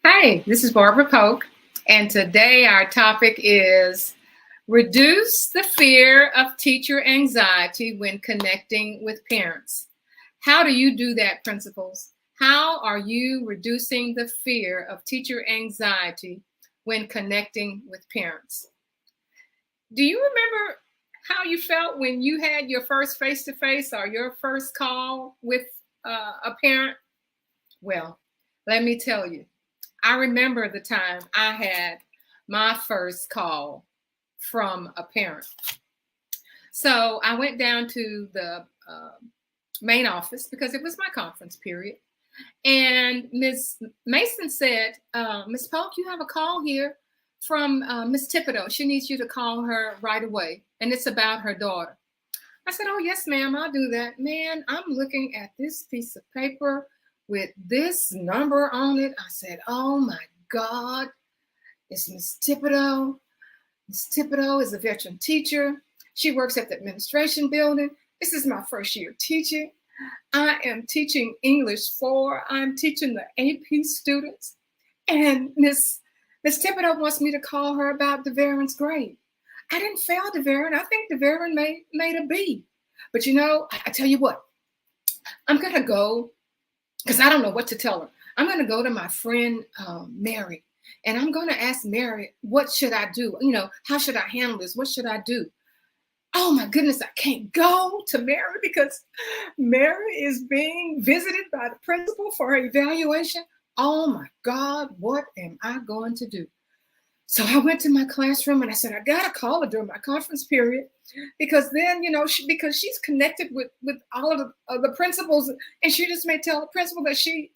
Hi, this is Barbara Polk, and today our topic is reduce the fear of teacher anxiety when connecting with parents. How do you do that, principals? How are you reducing the fear of teacher anxiety when connecting with parents? Do you remember how you felt when you had your first face to face or your first call with a parent? Well, let me tell you. I remember the time I had my first call from a parent. So I went down to the main office because it was my conference period. And Miss Mason said, Miss Polk, you have a call here from Miss Thibodeau. She needs you to call her right away. And it's about her daughter. I said, oh, yes, ma'am, I'll do that. Man, I'm looking at this piece of paper with this number on it. I said, oh my God, it's Miss Thibodeau. Miss Thibodeau is a veteran teacher. She works at the administration building. This is my first year teaching. I am teaching English 4. I'm teaching the AP students. And Miss Thibodeau wants me to call her about DeVaren's grade. I didn't fail DeVaren. I think DeVaren made a B. But I tell you what, I'm going to go because I don't know what to tell her. I'm going to go to my friend Mary, and I'm going to ask Mary, what should I do? How should I handle this? What should I do? Oh my goodness, I can't go to Mary because Mary is being visited by the principal for her evaluation. Oh my God, what am I going to do? So I went to my classroom and I said, I got to call her during my conference period because then, because she's connected with all of the principals, and she just may tell the principal that she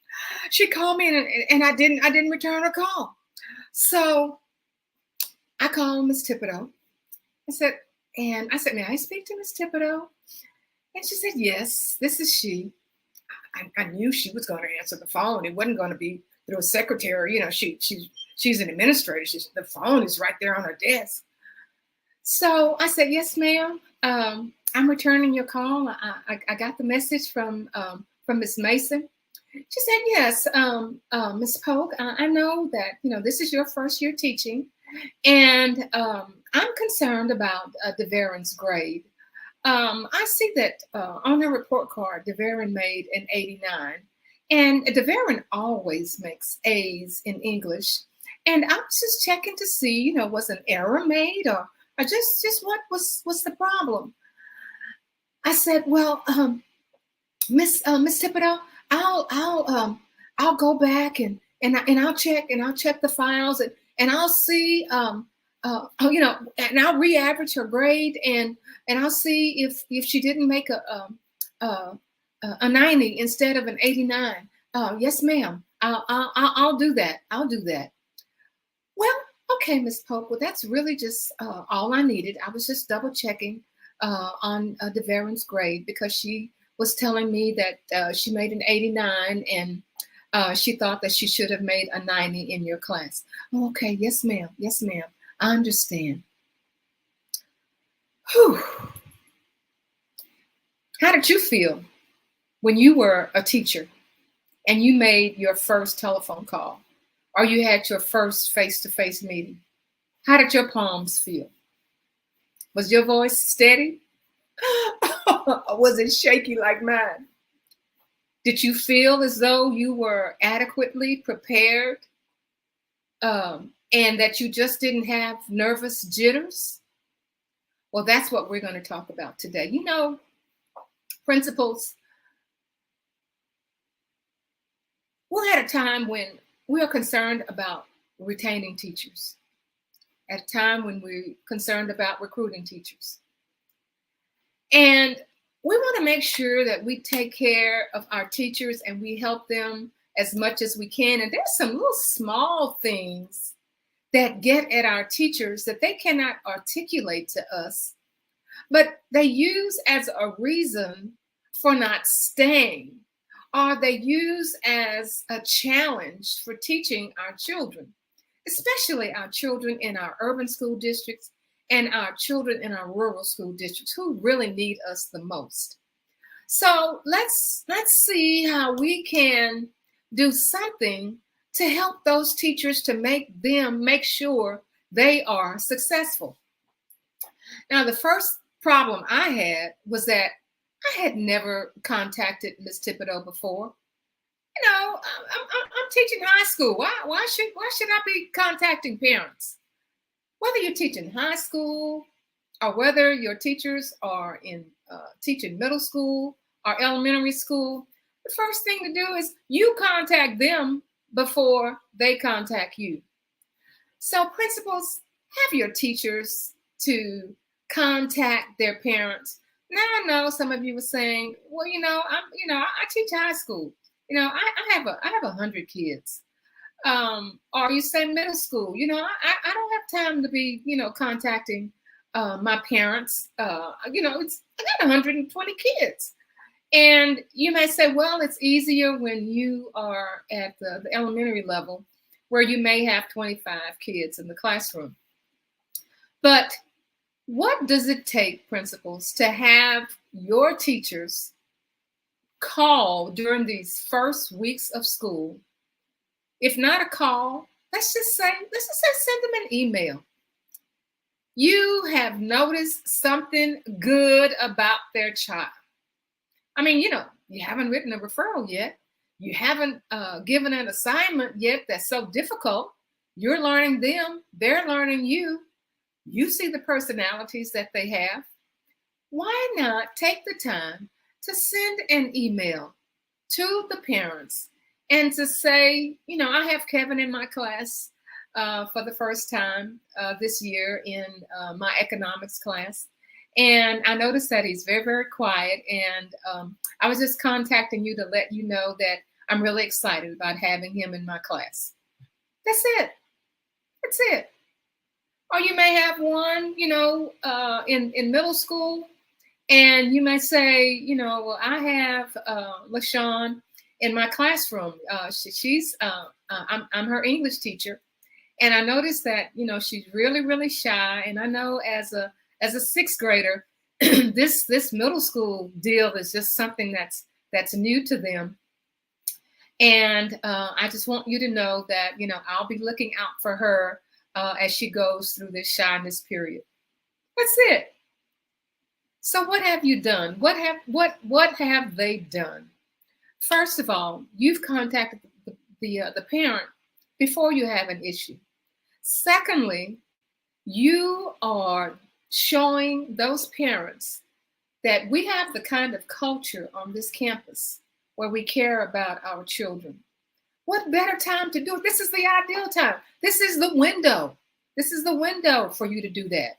called me and I didn't return her call. So I called Miss Thibodeau. I said, may I speak to Miss Thibodeau? And she said, yes, this is she. I knew she was going to answer the phone. It wasn't going to be through a secretary. She's an administrator. The phone is right there on her desk. So I said, yes, ma'am. I'm returning your call. I got the message from Miss Mason. She said, yes, Miss Polk, I know that, this is your first year teaching. And I'm concerned about DeVaren's grade. I see that on her report card, DeVaren made an 89. And DeVaren always makes A's in English. And I was just checking to see, was an error made or just what's the problem? I said, well, Miss Thibodeau, I'll go back and I'll check the files and I'll see and I'll re-average her grade and I'll see if she didn't make a 90 instead of an 89. Yes, ma'am. I'll do that. I'll do that. Well, okay, Miss Polk. Well, that's really just all I needed. I was just double checking on DeVaren's grade because she was telling me that she made an 89 and she thought that she should have made a 90 in your class. Oh, okay, yes, ma'am. Yes, ma'am. I understand. Whew. How did you feel when you were a teacher and you made your first telephone call or you had your first face-to-face meeting? How did your palms feel? Was your voice steady? Or was it shaky like mine? Did you feel as though you were adequately prepared and that you just didn't have nervous jitters? Well, that's what we're going to talk about today. Principals, we're at a time when we are concerned about retaining teachers, at a time when we're concerned about recruiting teachers. And we want to make sure that we take care of our teachers and we help them as much as we can. And there's some little small things that get at our teachers that they cannot articulate to us, but they use as a reason for not staying, or they use as a challenge for teaching our children, especially our children in our urban school districts and our children in our rural school districts who really need us the most. So let's see how we can do something to help those teachers to make sure they are successful. Now, the first problem I had was that I had never contacted Miss Thibodeau before. I'm teaching high school. Why should I be contacting parents? Whether you're teaching high school or whether your teachers are in teaching middle school or elementary school, the first thing to do is you contact them before they contact you. So principals, have your teachers to contact their parents. Now I know some of you were saying, well, I teach high school. I have 100 kids. Or you say middle school. I don't have time to be, contacting my parents. I got 120 kids. And you may say, well, it's easier when you are at the elementary level where you may have 25 kids in the classroom. But what does it take, principals, to have your teachers call during these first weeks of school? If not a call, let's just say send them an email. You have noticed something good about their child. I mean, you haven't written a referral yet. You haven't given an assignment yet that's so difficult. You're learning them. They're learning you. You see the personalities that they have. Why not take the time to send an email to the parents and to say, I have Kevin in my class for the first time this year in my economics class. And I noticed that he's very, very quiet. And I was just contacting you to let you know that I'm really excited about having him in my class. That's it. That's it. Or you may have one, in middle school, and you may say, well, I have LaShawn in my classroom. I'm her English teacher, and I noticed that she's really, really shy. And I know as a sixth grader, this middle school deal is just something that's new to them. And I just want you to know that I'll be looking out for her as she goes through this shyness period. That's it. So what have you done? What have they done? First of all, you've contacted the parent before you have an issue. Secondly, you are showing those parents that we have the kind of culture on this campus where we care about our children. What better time to do it? This is the ideal time. This is the window. This is the window for you to do that.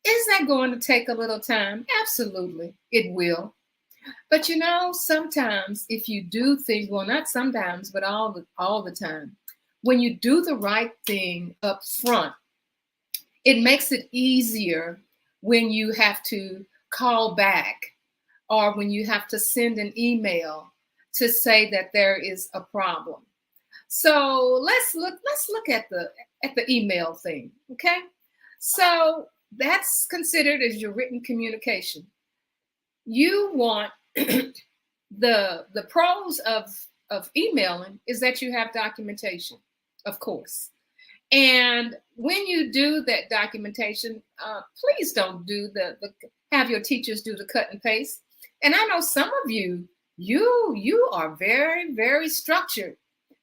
Is that going to take a little time? Absolutely, it will. But sometimes if you do things, well, not sometimes, but all the time, when you do the right thing up front, it makes it easier when you have to call back or when you have to send an email to say that there is a problem. So let's look at the email thing, okay? So that's considered as your written communication. You want the pros of emailing is that you have documentation, of course. And when you do that documentation, please don't do have your teachers do the cut and paste. And I know some of you are very, very structured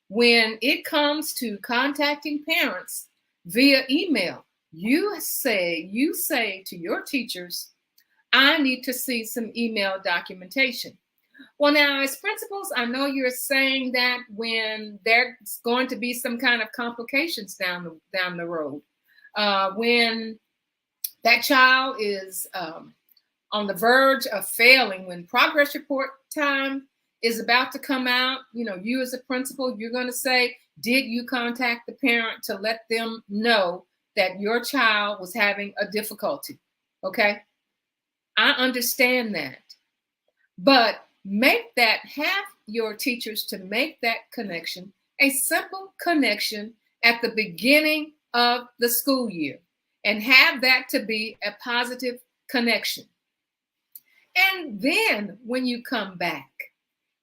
when it comes to contacting parents via email. You say to your teachers, I need to see some email documentation. Well, now, as principals, I know you're saying that when there's going to be some kind of complications down the road, when that child is on the verge of failing, when progress report time is about to come out, you as a principal, you're going to say, did you contact the parent to let them know that your child was having a difficulty? Okay, I understand that, but have your teachers to make that connection, a simple connection at the beginning of the school year, and have that to be a positive connection. And then when you come back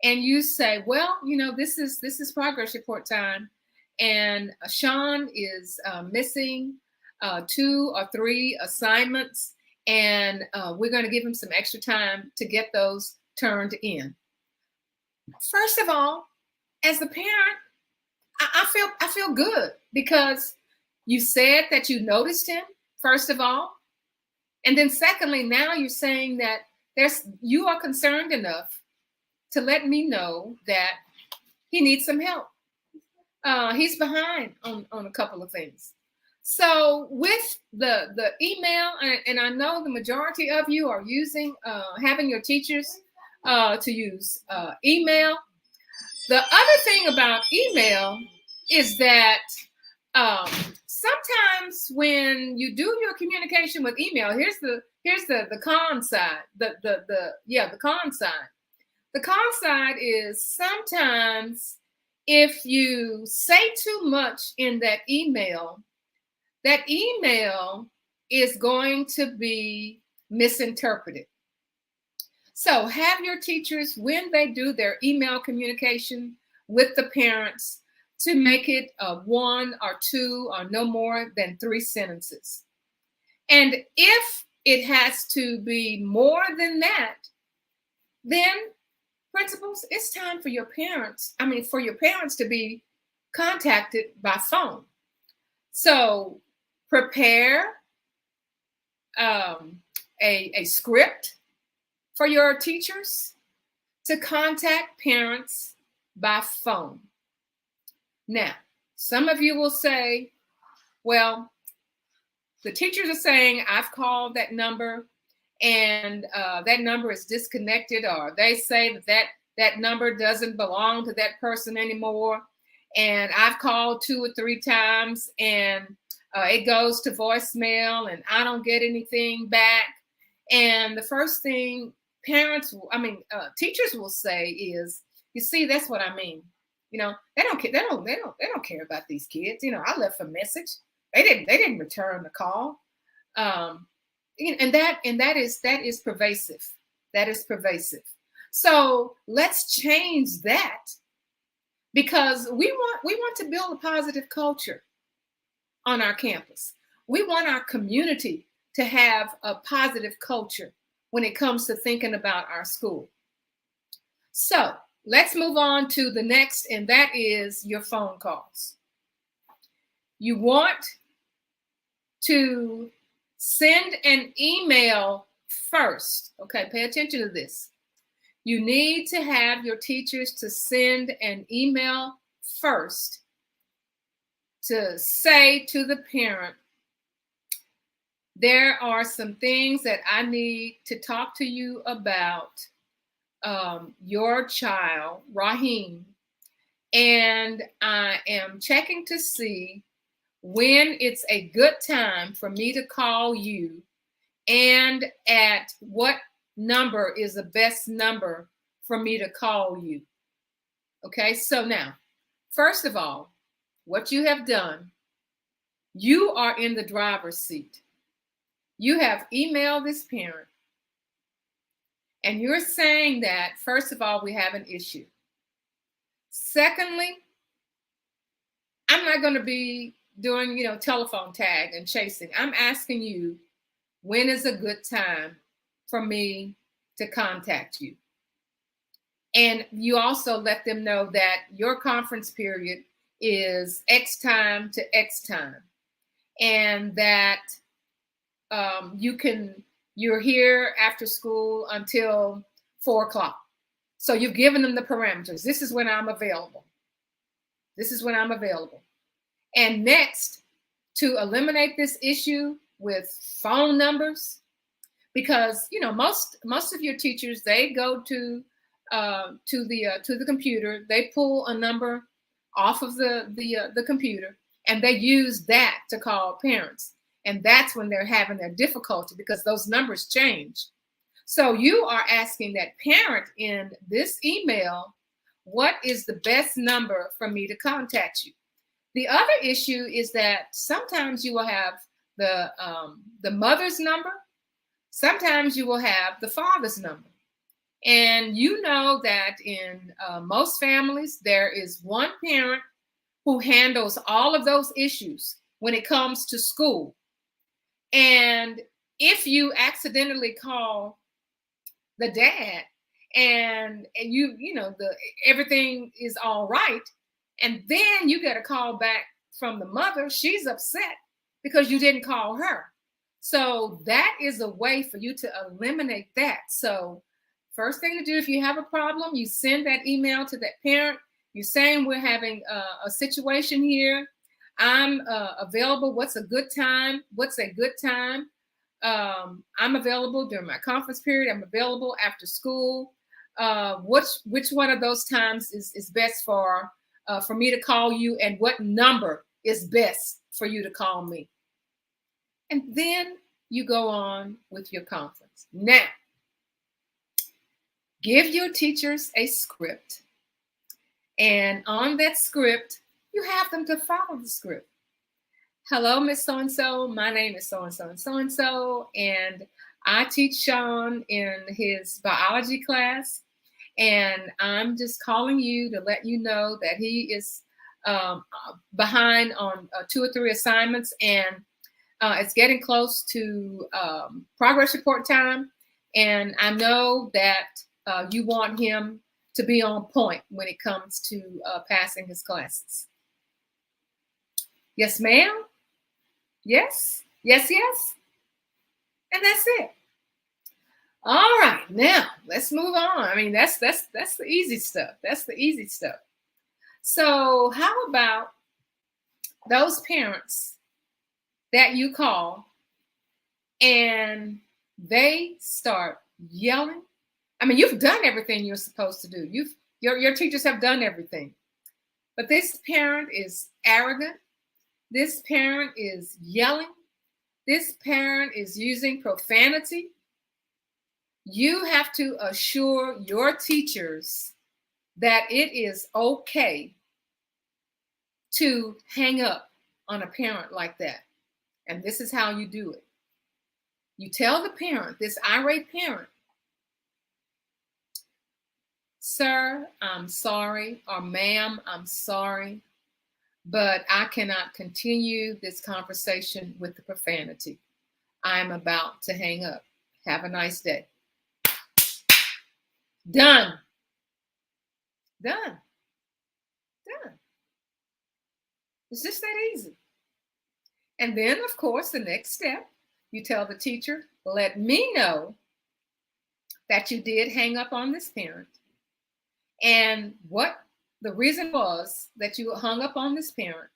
and you say, well, this is progress report time, and Sean is missing 2 or 3 assignments, and we're going to give him some extra time to get those turned in. First of all, as the parent, I feel good because you said that you noticed him, first of all. And then secondly, now you're saying that you are concerned enough to let me know that he needs some help. He's behind on a couple of things. So with the email, and I know the majority of you are using, having your teachers to use email. The other thing about email is that sometimes when you do your communication with email, here's the con side. The con side. The con side is sometimes if you say too much in that email is going to be misinterpreted. So have your teachers, when they do their email communication with the parents, to make it 1 or 2 or no more than 3 sentences. And if it has to be more than that, then principals, it's time for your parents to be contacted by phone. So prepare a script for your teachers to contact parents by phone. Now, some of you will say, well, the teachers are saying I've called that number and that number is disconnected, or they say that number doesn't belong to that person anymore. And I've called 2 or 3 times and it goes to voicemail and I don't get anything back. And the first thing teachers will say is, you see, that's what I mean. You know, they don't care about these kids. You know, I left a message. They didn't return the call. And that is pervasive. That is pervasive. So let's change that, because we want to build a positive culture on our campus. We want our community to have a positive culture when it comes to thinking about our school. So let's move on to the next, and that is your phone calls. You want to send an email first. Okay, pay attention to this. You need to have your teachers to send an email first to say to the parent, there are some things that I need to talk to you about your child, Raheem, and I am checking to see when it's a good time for me to call you and at what number is the best number for me to call you. Okay, so now, first of all, what you have done, you are in the driver's seat. You have emailed this parent and you're saying that, first of all, we have an issue. Secondly, I'm not going to be doing, telephone tag and chasing. I'm asking you, when is a good time for me to contact you? And you also let them know that your conference period is X time to X time, and that you're here after school until 4 o'clock. So you've given them the parameters. This is when I'm available. This is when I'm available. And next, to eliminate this issue with phone numbers, because most of your teachers, they go to the computer, they pull a number off of the computer, and they use that to call parents. And that's when they're having their difficulty, because those numbers change. So you are asking that parent in this email, what is the best number for me to contact you? The other issue is that sometimes you will have the mother's number. Sometimes you will have the father's number. And you know that in most families, there is one parent who handles all of those issues when it comes to school. And if you accidentally call the dad and you know the everything is all right, and then you get a call back from the mother, she's upset because you didn't call her. So that is a way for you to eliminate that. So first thing to do, if you have a problem, you send that email to that parent. You're saying we're having a situation here. I'm available. What's a good time? What's a good time? I'm available during my conference period. I'm available after school. Which one of those times is best for me to call you, and what number is best for you to call me? And then you go on with your conference. Now, give your teachers a script. And on that script, you have them to follow the script. Hello, Miss So-and-so. My name is so-and-so and so-and-so. And I teach Sean in his biology class. And I'm just calling you to let you know that he is behind on 2 or 3 assignments. And it's getting close to progress report time. And I know that you want him to be on point when it comes to passing his classes. Yes, ma'am. Yes, yes, yes. And that's it. All right, now let's move on. I mean, that's the easy stuff. That's the easy stuff. So how about those parents that you call and they start yelling? I mean, you've done everything you're supposed to do. Your teachers have done everything. But this parent is arrogant. This parent is yelling. This parent is using profanity. You have to assure your teachers that it is okay to hang up on a parent like that. And this is how you do it. You tell the parent, this irate parent, sir, I'm sorry, or ma'am, I'm sorry, but I cannot continue this conversation with the profanity. I'm about to hang up. Have a nice day. Done. Done. Done. It's just that easy. And then, of course, the next step, you tell the teacher, let me know that you did hang up on this parent, and what the reason was that you hung up on this parent.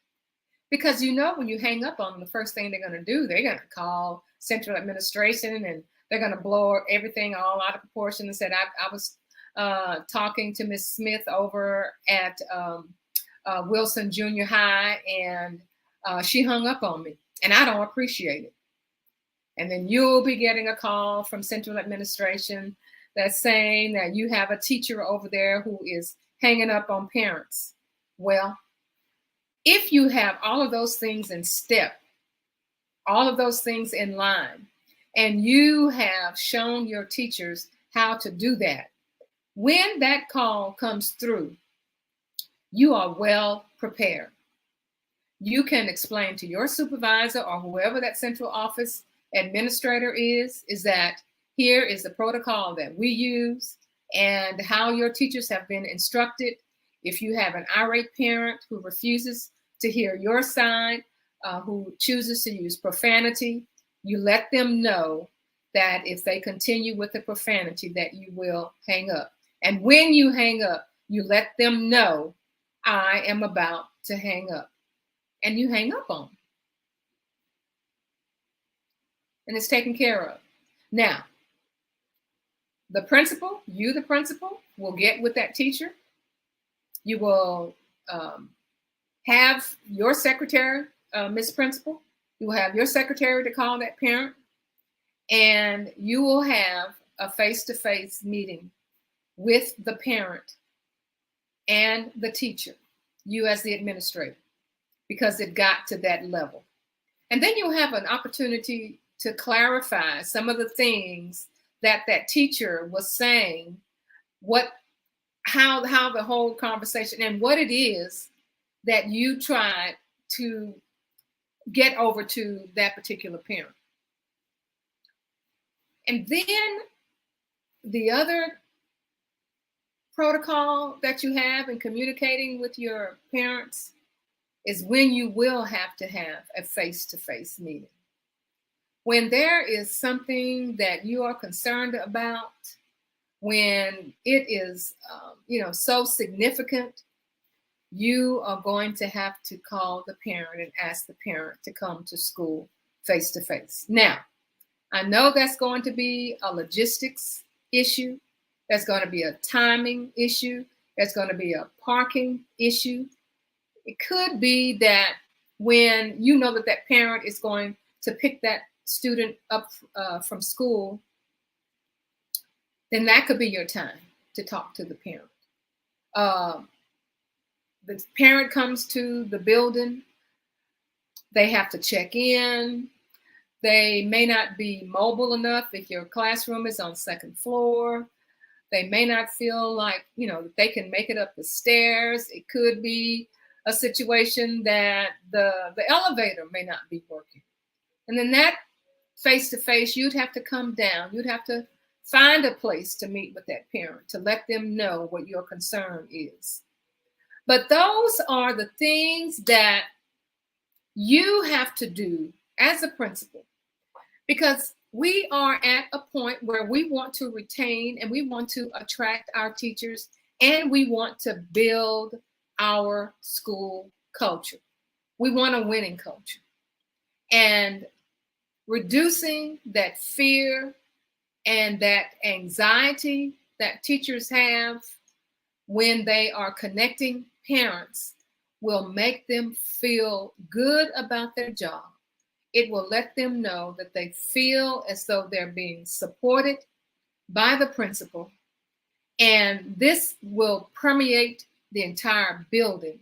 Because you know when you hang up on them, the first thing they're going to do, they're going to call central administration, and they're going to blow everything all out of proportion and said, I was talking to Miss Smith over at Wilson Junior High, and she hung up on me, and I don't appreciate it. And then you'll be getting a call from central administration that's saying that you have a teacher over there who is hanging up on parents. Well, if you have all of those things in step, all of those things in line, and you have shown your teachers how to do that, when that call comes through, you are well prepared. You can explain to your supervisor or whoever that central office administrator is that here is the protocol that we use and how your teachers have been instructed. If you have an irate parent who refuses to hear your side, who chooses to use profanity, you let them know that if they continue with the profanity, that you will hang up. And when you hang up, you let them know, I am about to hang up. And you hang up on them. And it's taken care of. Now, the principal, the principal, will get with that teacher. You will have your secretary, Miss Principal, you will have your secretary to call that parent, and you will have a face-to-face meeting with the parent and the teacher, you as the administrator, because it got to that level. And then you'll have an opportunity to clarify some of the things that teacher was saying, how the whole conversation and what it is that you tried to get over to that particular parent. And then the other protocol that you have in communicating with your parents is when you will have to have a face-to-face meeting. When there is something that you are concerned about, when it is, so significant, you are going to have to call the parent and ask the parent to come to school face-to-face. Now, I know that's going to be a logistics issue. That's going to be a timing issue. There's going to be a parking issue. It could be that when you know that that parent is going to pick that student up from school, then that could be your time to talk to the parent. The parent comes to the building. They have to check in. They may not be mobile enough if your classroom is on second floor. They may not feel like, that they can make it up the stairs. It could be a situation that the elevator may not be working. And then that face-to-face, you'd have to come down. You'd have to find a place to meet with that parent to let them know what your concern is. But those are the things that you have to do as a principal, because we are at a point where we want to retain and we want to attract our teachers, and we want to build our school culture. We want a winning culture. And reducing that fear and that anxiety that teachers have when they are connecting parents will make them feel good about their job. It will let them know that they feel as though they're being supported by the principal. And this will permeate the entire building,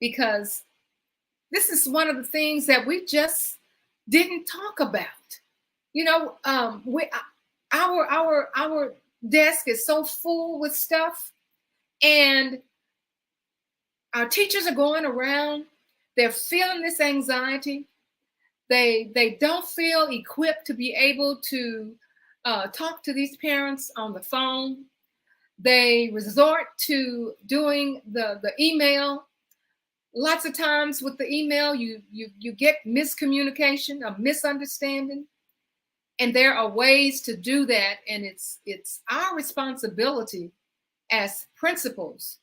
because this is one of the things that we just didn't talk about. Our desk is so full with stuff, and our teachers are going around. They're feeling this anxiety. They don't feel equipped to be able to talk to these parents on the phone. They resort to doing the email. Lots of times with the email, you get miscommunication, a misunderstanding. And there are ways to do that. And it's our responsibility as principals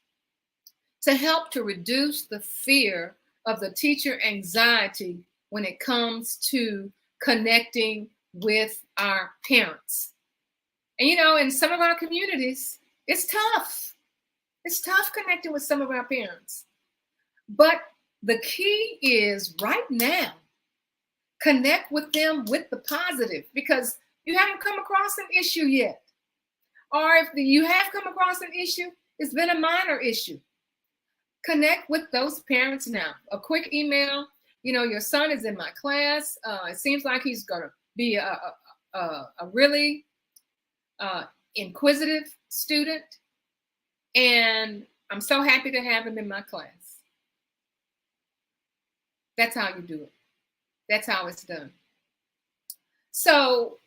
to help to reduce the fear of the teacher anxiety when it comes to connecting with our parents. And in some of our communities, it's tough. It's tough connecting with some of our parents. But the key is right now, connect with them with the positive, because you haven't come across an issue yet. Or if you have come across an issue, it's been a minor issue. Connect with those parents now. A quick email. Your son is in my class. It seems like he's going to be a really inquisitive student. And I'm so happy to have him in my class. That's how you do it. That's how it's done. So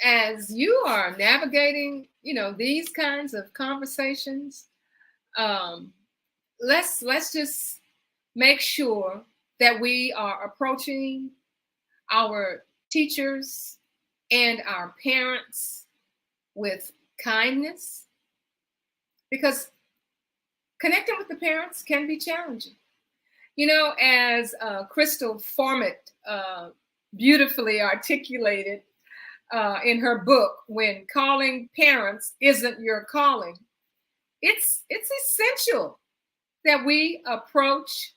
as you are navigating, these kinds of conversations, let's just make sure that we are approaching our teachers and our parents with kindness, because connecting with the parents can be challenging. As Crystal Formet beautifully articulated in her book, when calling parents isn't your calling, it's essential that we approach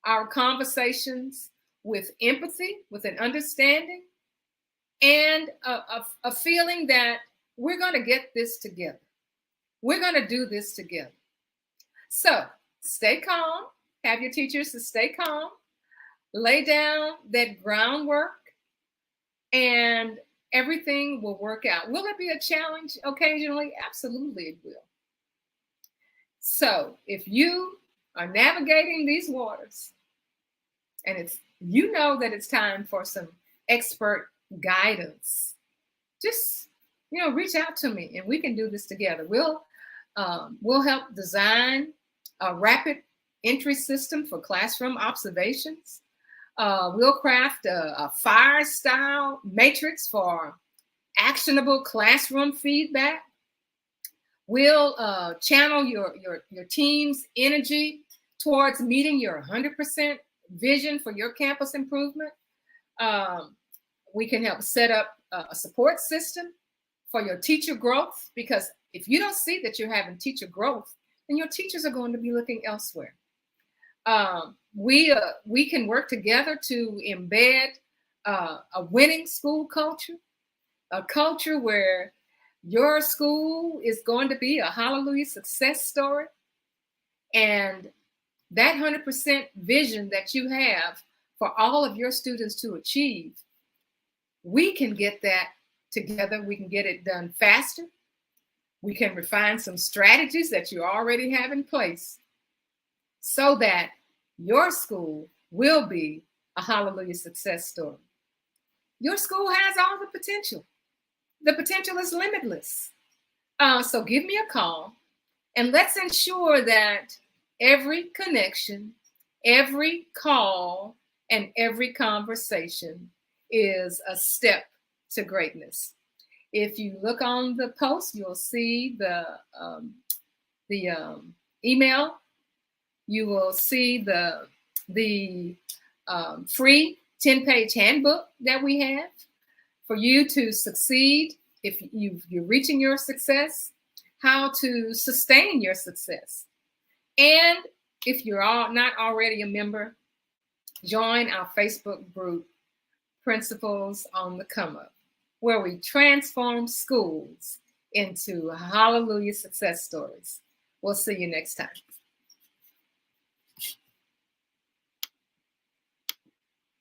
our conversations with empathy, with an understanding, and a feeling that we're going to get this together. We're going to do this together. So stay calm. Have your teachers to stay calm. Lay down that groundwork, and everything will work out. Will it be a challenge occasionally? Absolutely it will. So if you are navigating these waters, and that it's time for some expert guidance, just reach out to me and we can do this together. We'll help design a rapid entry system for classroom observations. We'll craft a fire style matrix for actionable classroom feedback. We'll channel your team's energy towards meeting your 100% vision for your campus improvement. We can help set up a support system for your teacher growth, because if you don't see that you're having teacher growth, then your teachers are going to be looking elsewhere. We can work together to embed a winning school culture, a culture where your school is going to be a hallelujah success story. And that 100% vision that you have for all of your students to achieve, we can get that together. We can get it done faster. We can refine some strategies that you already have in place so that your school will be a hallelujah success story. Your school has all the potential. The potential is limitless. So give me a call and let's ensure that every connection, every call, and every conversation is a step to greatness. If you look on the post, you'll see the email. You will see the free 10-page handbook that we have for you to succeed if you're reaching your success, how to sustain your success. And if you're not already a member, join our Facebook group, Principals on the Come Up, where we transform schools into hallelujah success stories. We'll see you next time.